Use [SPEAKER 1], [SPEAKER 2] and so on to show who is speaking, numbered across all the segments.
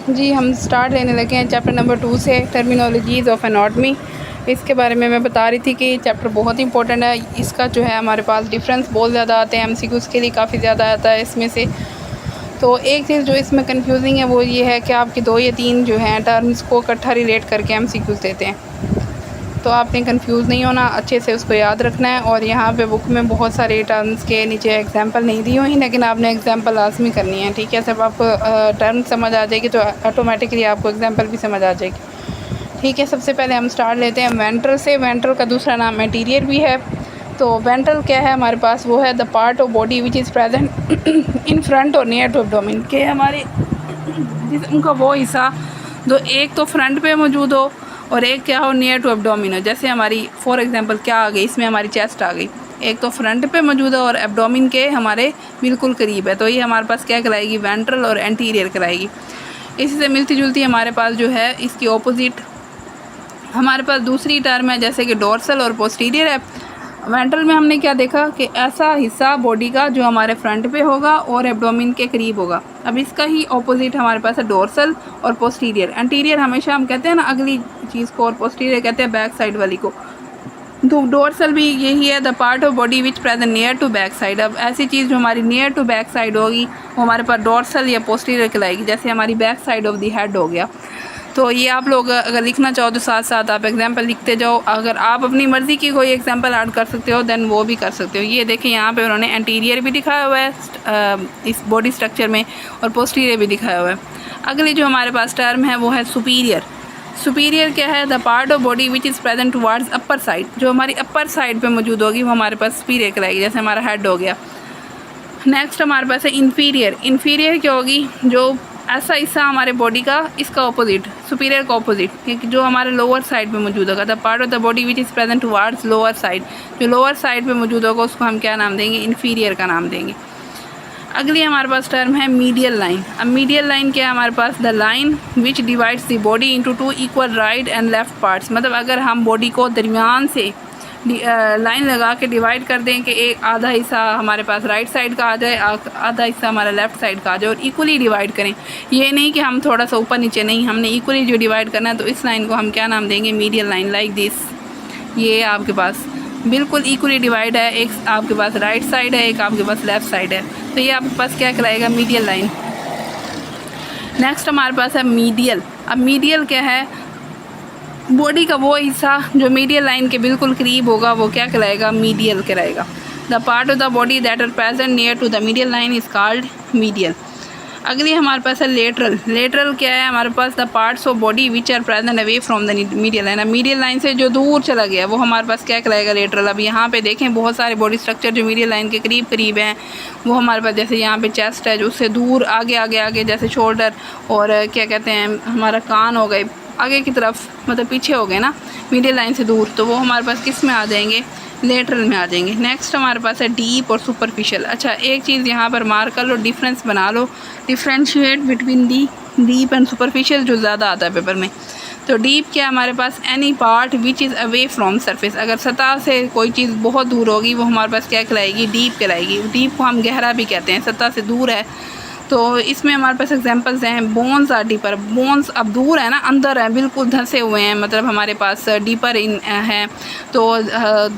[SPEAKER 1] जी हम स्टार्ट लेने लगे हैं चैप्टर नंबर 2 से, टर्मिनोलॉजीज़ ऑफ एनाटमी। इसके बारे में मैं बता रही थी कि चैप्टर बहुत इंपॉर्टेंट है। इसका जो है हमारे पास डिफरेंस बहुत ज़्यादा आते हैं, एमसीक्यूज़ के लिए काफ़ी ज़्यादा आता है इसमें से। तो एक चीज़ जो इसमें कंफ्यूजिंग है वो ये है कि आपकी 2 या 3 जो हैं टर्म्स को इकट्ठा रिलेट करके एमसीक्यूज़ देते हैं। तो आपने कंफ्यूज नहीं होना, अच्छे से उसको याद रखना है। और यहाँ पे बुक में बहुत सारे टर्म्स के नीचे एग्जांपल नहीं दी हुई, लेकिन आपने एग्जांपल लाजमी करनी है, ठीक है। जब आपको टर्म समझ आ जाएगी तो ऑटोमेटिकली आपको एग्जांपल भी समझ आ जाएगी, ठीक है। सबसे पहले हम स्टार्ट लेते हैं वेंट्रल से। वेंट्रल का दूसरा नाम एंटीरियर भी है। तो वेंट्रल क्या है हमारे पास, वो है the part of body which is present in front और नियर टू एब्डोमेन, के हमारे जिस्म का वो हिस्सा जो एक तो फ्रंट पे मौजूद हो और एक क्या हो नियर टू एब्डोमिन हो। जैसे हमारी फॉर एग्जांपल क्या आ गई, इसमें हमारी चेस्ट आ गई, एक तो फ्रंट पे मौजूद है और एब्डोमिन के हमारे बिल्कुल करीब है, तो ये हमारे पास क्या कराएगी, वेंट्रल और एंटीरियर कराएगी। इसी से मिलती जुलती हमारे पास जो है इसकी ऑपोजिट हमारे पास दूसरी टर्म है, जैसे कि डोर्सल और पोस्टीरियर है। वेंट्रल में हमने क्या देखा कि ऐसा हिस्सा बॉडी का जो हमारे फ्रंट पे होगा और एब्डोमिन के करीब होगा। अब इसका ही ऑपोजिट हमारे पास है डोर्सल और पोस्टीरियर। एंटीरियर हमेशा हम कहते हैं ना अगली चीज़ को, और पोस्टीरियर कहते हैं बैक साइड वाली को। तो डोर्सल भी यही है, the part of body which present near to back side. अब ऐसी चीज़ जो हमारी नियर टू बैक साइड होगी वो हमारे पास डोर्सल या पोस्टीरियर कहलाएगी, जैसे हमारी back side of the head हो गया। तो ये आप लोग अगर लिखना चाहो तो साथ साथ आप एग्जांपल लिखते जाओ। अगर आप अपनी मर्ज़ी की कोई एग्जांपल ऐड कर सकते हो दैन वो भी कर सकते हो। ये देखें यहाँ पे उन्होंने एंटीरियर भी दिखाया हुआ है इस बॉडी स्ट्रक्चर में और पोस्टीरियर भी दिखाया हुआ है। अगली जो हमारे पास टर्म है वो है सुपीरियर। सुपीरियर क्या है, the part of body which is present towards upper side, जो हमारी अपर साइड पे मौजूद होगी वो हमारे पास सुपीरियर कहलाएगी, जैसे हमारा हेड हो गया। नेक्स्ट हमारे पास है इन्फीरियर। इन्फीरियर क्या होगी, जो ऐसा हिस्सा हमारे बॉडी का इसका ऑपोजिट, सुपीरियर का ऑपोजिट, जो हमारे लोअर साइड पे मौजूद होगा। The part of the body which is present towards lower side, जो लोअर साइड पे मौजूद होगा उसको हम क्या नाम देंगे, इन्फीरियर का नाम देंगे। अगली हमारे पास टर्म है मीडियल लाइन। अब मीडियल लाइन क्या है हमारे पास, the line which divides the body into 2 equal right and left parts. मतलब अगर हम बॉडी को दरमियान से लाइन लगा के डिवाइड कर दें कि एक आधा हिस्सा हमारे पास राइट साइड का आ जाए, आधा हिस्सा हमारा लेफ़्ट साइड का आ जाए, और इक्वली डिवाइड करें। ये नहीं कि हम थोड़ा सा ऊपर नीचे, नहीं, हमने इक्वली जो डिवाइड करना है, तो इस लाइन को हम क्या नाम देंगे, मीडियल लाइन। लाइक दिस, ये आपके पास बिल्कुल इक्वली डिवाइड है, एक आपके पास राइट साइड है, एक आपके पास लेफ़्ट साइड है, तो ये आपके पास क्या कराएगा, मीडियल लाइन। नेक्स्ट हमारे पास है मीडियल। अब मीडियल क्या है, बॉडी का वो हिस्सा जो मीडियल लाइन के बिल्कुल करीब होगा वो क्या कहलाएगा, मीडियल कहलाएगा। The part of the body that are present near to the medial line is called medial. अगली हमारे पास है लेटरल। लेटरल क्या है हमारे पास, the parts of body which are present away from the medial line. अब मीडियल लाइन से जो दूर चला गया वो हमारे पास क्या कहलाएगा, लेटरल। अब यहाँ पे देखें बहुत सारे बॉडी स्ट्रक्चर जो मीडियल लाइन के करीब करीब हैं वो हमारे पास, जैसे यहाँ पे चेस्ट है जो उससे दूर आगे आगे आगे, जैसे शोल्डर और क्या कहते हैं हमारा कान हो गए आगे की तरफ, मतलब पीछे हो गए ना मीडियल लाइन से दूर, तो वो हमारे पास किस में आ जाएंगे, लेटरल में आ जाएंगे। नेक्स्ट हमारे पास है डीप और सुपरफिशियल। अच्छा एक चीज़ यहाँ पर मार्क कर लो, डिफरेंस बना लो, differentiate between the deep and superficial जो ज़्यादा आता है पेपर में। तो डीप क्या हमारे पास, any part which is away from surface. अगर सतह से कोई चीज़ बहुत दूर होगी वो हमारे पास क्या कहलाएगी, डीप कहलाएगी। डीप को हम गहरा भी कहते हैं, सतह से दूर है। तो इसमें हमारे पास एग्जांपल्स हैं, बोन्स आर डीपर। बोन्स अब दूर है ना, अंदर है, बिल्कुल धंसे हुए हैं, मतलब हमारे पास डीपर इन है, तो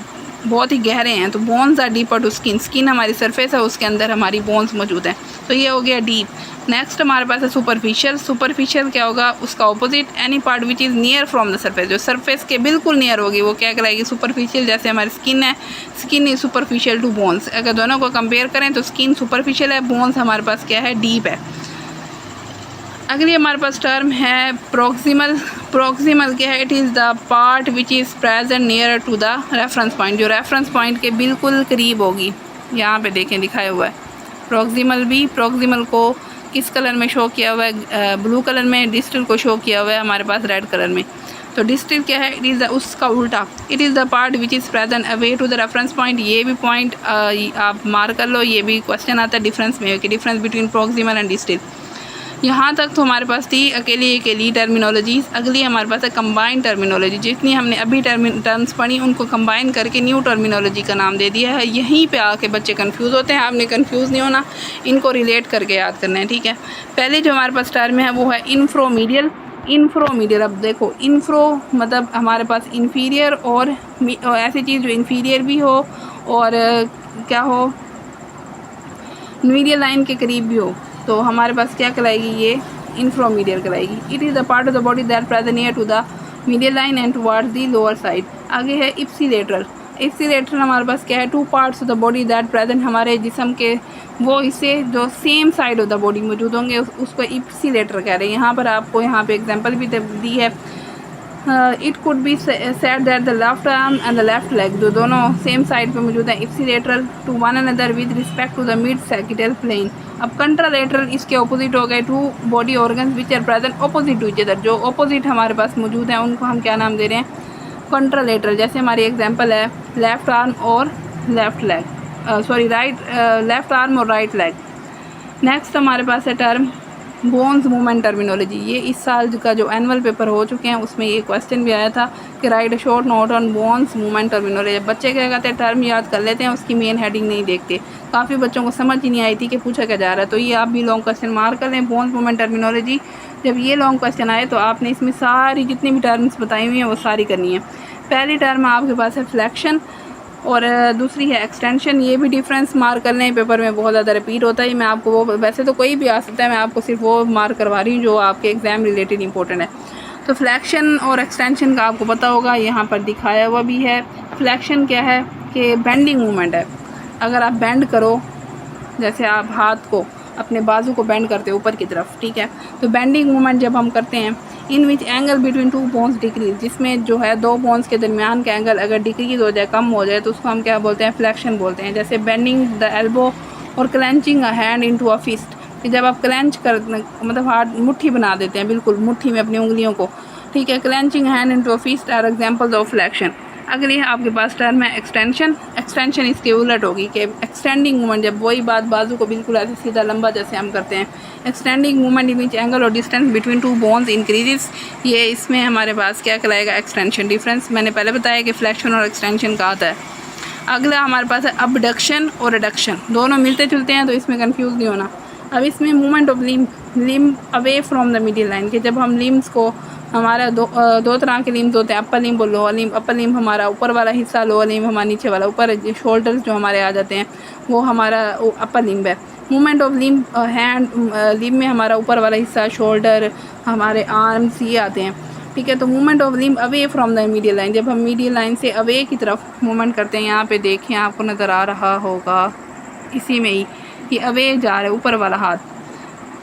[SPEAKER 1] बहुत ही गहरे हैं। तो bones are deeper to skin. Skin हमारी सरफेस है, उसके अंदर हमारी बोन्स मौजूद हैं, तो ये हो गया डीप। नेक्स्ट हमारे पास है सुपरफिशियल। सुपरफिशियल क्या होगा, उसका opposite, any part which is near from the surface, जो सरफेस के बिल्कुल नियर होगी वो क्या कहलाएगी, सुपरफिशियल। जैसे हमारी स्किन है, skin is superficial to bones. अगर दोनों को कंपेयर करें तो स्किन सुपरफिशियल है, बोन्स हमारे पास क्या है, डीप है। अगली हमारे पास टर्म है प्रोक्सिमल। प्रोक्सिमल क्या है, it is the part which is present near to the reference point, जो रेफरेंस पॉइंट के बिल्कुल करीब होगी। यहाँ पे देखें दिखाया हुआ है प्रोक्सिमल भी। प्रोक्सिमल को किस कलर में शो किया हुआ है, ब्लू कलर में। डिस्टल को शो किया हुआ है हमारे पास रेड कलर में। तो डिस्टल क्या है, इट इज़ उसका उल्टा, it is the part which is present away to the reference point. ये भी पॉइंट आप मार्क कर लो, ये भी क्वेश्चन आता है डिफरेंस में कि difference between proximal and distal. यहाँ तक तो हमारे पास थी अकेली टर्मिनोलॉजीज़। अगली हमारे पास है कंबाइंड टर्मिनोलॉजी। जितनी हमने अभी टर्म्स पढ़ी उनको कंबाइन करके न्यू टर्मिनोलॉजी का नाम दे दिया है। यहीं पे आके बच्चे कंफ्यूज होते हैं। आपने कंफ्यूज नहीं होना, इनको रिलेट करके याद करना है, ठीक है। पहले जो हमारे पास टर्म है वो है इन्फ्रोमीडियल। इन्फ्रोमीडियल, अब देखो इन्फ्रो मतलब हमारे पास इन्फीरियर और ऐसी चीज़ जो इन्फीरियर भी हो और क्या हो, मीडियल लाइन के करीब भी हो, तो हमारे पास क्या कहलाएगी, ये इन्फ्रोमीडियल कहलाएगी। It is the part of the body that present near to the medial line and towards the lower side. आगे है इप्सिलेटरल। इप्सिलेटरल हमारे पास क्या है, two parts of the body that present, हमारे जिस्म के वो इससे जो same side of the body मौजूद होंगे उसको इप्सिलेटर कह रहे हैं। यहाँ पर आपको यहाँ पे एग्जांपल भी दी है। It could be said that the left arm and the left leg, जो दोनों सेम साइड पे मौजूद है, ipsilateral to one another with respect to the mid sagittal plane. अब कंट्रालेटरल इसके ऑपोजिट हो गए, to body organs which are present opposite to each other, जो ऑपोजिट हमारे पास मौजूद हैं उनको हम क्या नाम दे रहे हैं, कंट्रालेटरल। जैसे हमारी एग्जांपल है लेफ्ट आर्म और लेफ्ट लेग, लेफ्ट आर्म और राइट लेग। नेक्स्ट हमारे पास है टर्म बोन्स मूवमेंट टर्मिनोलॉजी। ये इस साल का जो एनुअल पेपर हो चुके हैं उसमें ये क्वेश्चन भी आया था कि right a short note on bones movement terminology. बच्चे क्या कहते हैं, टर्म याद कर लेते हैं, उसकी मेन हेडिंग नहीं देखते। काफ़ी बच्चों को समझ ही नहीं आई थी कि पूछा क्या जा रहा है, तो ये आप भी लॉन्ग क्वेश्चन मार्क कर लें, बोन्स मूवमेंट टर्मिनोलॉजी। जब ये लॉन्ग क्वेश्चन आए तो आपने इसमें सारी जितनी भी टर्म्स बताई हुई हैं वो सारी करनी है। पहली टर्म आपके पास है फ्लैक्शन और दूसरी है एक्सटेंशन। ये भी डिफरेंस मार्क कर लें, पेपर में बहुत ज़्यादा रिपीट होता है। मैं आपको वो, वैसे तो कोई भी आ सकता है, मैं आपको सिर्फ वो मार्क करवा रही हूँ जो आपके एग्ज़ाम रिलेटेड इंपॉर्टेंट है। तो फ्लैक्शन और एक्सटेंशन का आपको पता होगा, यहाँ पर दिखाया हुआ भी है। फ्लैक्शन क्या है कि बेंडिंग मूवमेंट है। अगर आप बेंड करो, जैसे आप हाथ को अपने बाजू को बेंड करते हो ऊपर की तरफ, ठीक है, तो बेंडिंग मूवमेंट जब हम करते हैं, in which angle between two bones decrease, जिसमें जो है दो बोन्स के दरमियान का एंगल अगर डिक्रीज हो जाए, कम हो जाए, तो उसको हम क्या बोलते हैं, फ्लैक्शन बोलते हैं। जैसे बेंडिंग द एल्बो और clenching a hand into a fist, कि जब आप क्लेंच कर मतलब हाथ मुट्ठी बना देते हैं, बिल्कुल मुट्ठी में अपनी उंगलियों को, ठीक है। Clenching hand into a fist are examples of flexion. अगली आपके पास टर्म है एक्सटेंशन। एक्सटेंशन इसके उलट होगी कि एक्सटेंडिंग मूवमेंट, जब वही बात बाजू को बिल्कुल ऐसे सीधा लंबा जैसे हम करते हैं, extending movement in which angle और distance between two bones increases, ये इसमें हमारे पास क्या कहलाएगा, एक्सटेंशन। डिफरेंस मैंने पहले बताया कि फ्लैक्शन और एक्सटेंशन का आता है। अगला हमारे पास है अबडक्शन और रिडक्शन, दोनों मिलते जुलते हैं तो इसमें कन्फ्यूज़ नहीं होना। अब इसमें movement of limb away from the middle line, कि जब हम लिम्स को, हमारा दो तरह के लिम्स होते हैं, अपर लिम्ब और लोअर लिम्ब। अपर लिम्ब हमारा ऊपर वाला हिस्सा, लोअर लिम्ब हमारा नीचे वाला। ऊपर शोल्डर्स जो हमारे आ जाते हैं वो हमारा अपर लिम्ब है। Movement of limb hand, limb में हमारा ऊपर वाला हिस्सा, शोल्डर, हमारे आर्म्स ये आते हैं, ठीक है। तो movement of limb away from the medial line, जब हम मीडियल लाइन से अवे की तरफ मूवमेंट करते हैं, यहाँ पे देखें आपको नज़र आ रहा होगा इसी में ही, ये अवे जा रहा है ऊपर वाला हाथ,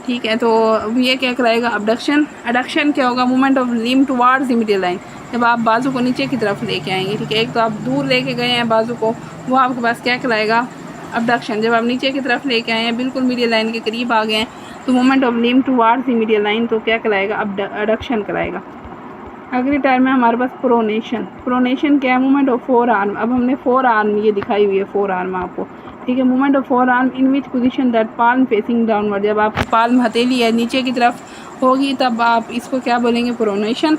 [SPEAKER 1] ठीक है। तो ये क्या कहलाएगा, अबडक्शन। एडक्शन क्या होगा, movement of limb towards the middle line, जब आप बाजू को नीचे की तरफ लेके आएंगे, ठीक है। एक तो आप दूर लेके गए हैं बाजू को, वो आपके पास क्या कहलाएगा, अबडक्शन। जब आप नीचे की तरफ लेके आए हैं, बिल्कुल मिडिल लाइन के करीब आ गए हैं, तो movement of limb towards the middle line, तो क्या कहलाएगा, एडक्शन कहलाएगा। अगली टर्म है हमारे पास प्रोनेशन। प्रोनेशन क्या है, मूवमेंट ऑफ फोर आर्म। अब हमने फोर आर्म ये दिखाई हुई है, फोर आर्म आपको, ठीक है। Movement of four arm in which position that palm facing downward, जब आप पाल्म हथेली है नीचे की तरफ होगी तब आप इसको क्या बोलेंगे, प्रोनेशन।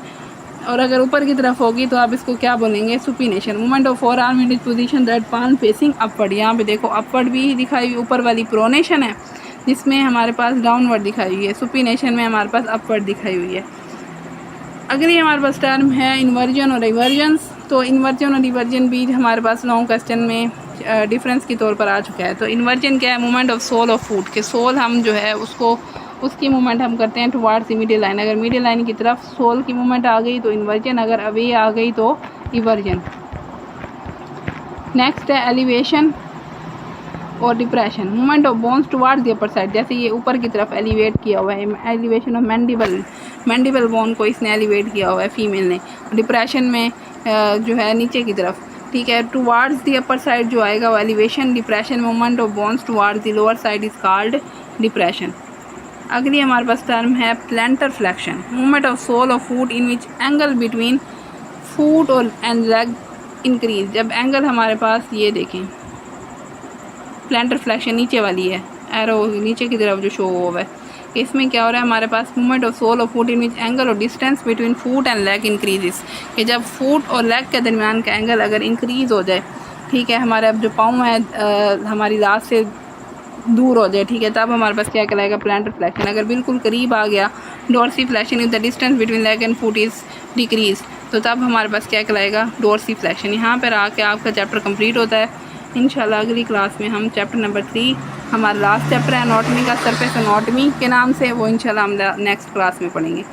[SPEAKER 1] और अगर ऊपर की तरफ होगी तो आप इसको क्या बोलेंगे, supination. Movement of four arm in which position that palm facing upward, यहाँ पे देखो अपवर्ड भी दिखाई हुई, ऊपर वाली प्रोनेशन है जिसमें हमारे पास डाउनवर्ड दिखाई हुई है, सुपिनेशन में हमारे पास अपवर्ड दिखाई हुई है। अगली हमारे पास टर्म है इन्वर्जन और रिवर्जन्स। तो इन्वर्जन और रिवर्जन भी हमारे पास लॉन्ग क्वेश्चन में डिफरेंस के तौर पर आ चुका है। तो इन्वर्जन क्या है, मूवमेंट ऑफ सोल ऑफ फूट, के सोल हम जो है उसको, उसकी मूवमेंट हम करते हैं टुवर्ड्स द मिडिल लाइन। अगर मिडिल लाइन की तरफ सोल की मूवमेंट आ गई तो इन्वर्जन, अगर अवे आ गई तो रिवर्जन। नेक्स्ट है एलिवेशन और depression. Movement of bones towards the upper side, जैसे ये ऊपर की तरफ एलिवेट किया हुआ है, एलिवेशन ऑफ मैंडिबल बोन को इसने एलिवेट किया हुआ है फीमेल ने। डिप्रेशन में जो है नीचे की तरफ, ठीक है, टुवर्ड्स द अपर साइड जो आएगा वो elevation. Depression movement of bones towards the lower side is called depression. अगली हमारे पास टर्म है plantar flexion. Movement of sole of foot in which angle between foot और एंड लेग इंक्रीज, जब angle हमारे पास ये देखें, प्लांटर फ्लैक्शन नीचे वाली है, एरो नीचे की तरफ जो शो हुआ है, इसमें क्या हो रहा है, हमारे पास movement of sole of foot in which angle और distance between foot and leg increases, कि जब फुट और लेग के दरमियान का एंगल अगर इंक्रीज़ हो जाए, ठीक है, हमारे अब जो पाँव है हमारी लात से दूर हो जाए, ठीक है, तब हमारे पास क्या कहलाएगा, प्लांटर फ्लैक्शन। अगर बिल्कुल करीब आ गया, dorsi flexion if the distance between leg and foot is decrease, तो तब हमारे पास क्या कहलाएगा, डोर्सी फ्लैक्शन। यहाँ पर आके आपका चैप्टर कंप्लीट होता है। इंशाल्लाह अगली क्लास में हम चैप्टर नंबर 3, हमारा लास्ट चैप्टर है एनाटॉमी का, सरफेस एनाटॉमी के नाम से, वो इंशाल्लाह हम नेक्स्ट क्लास में पढ़ेंगे।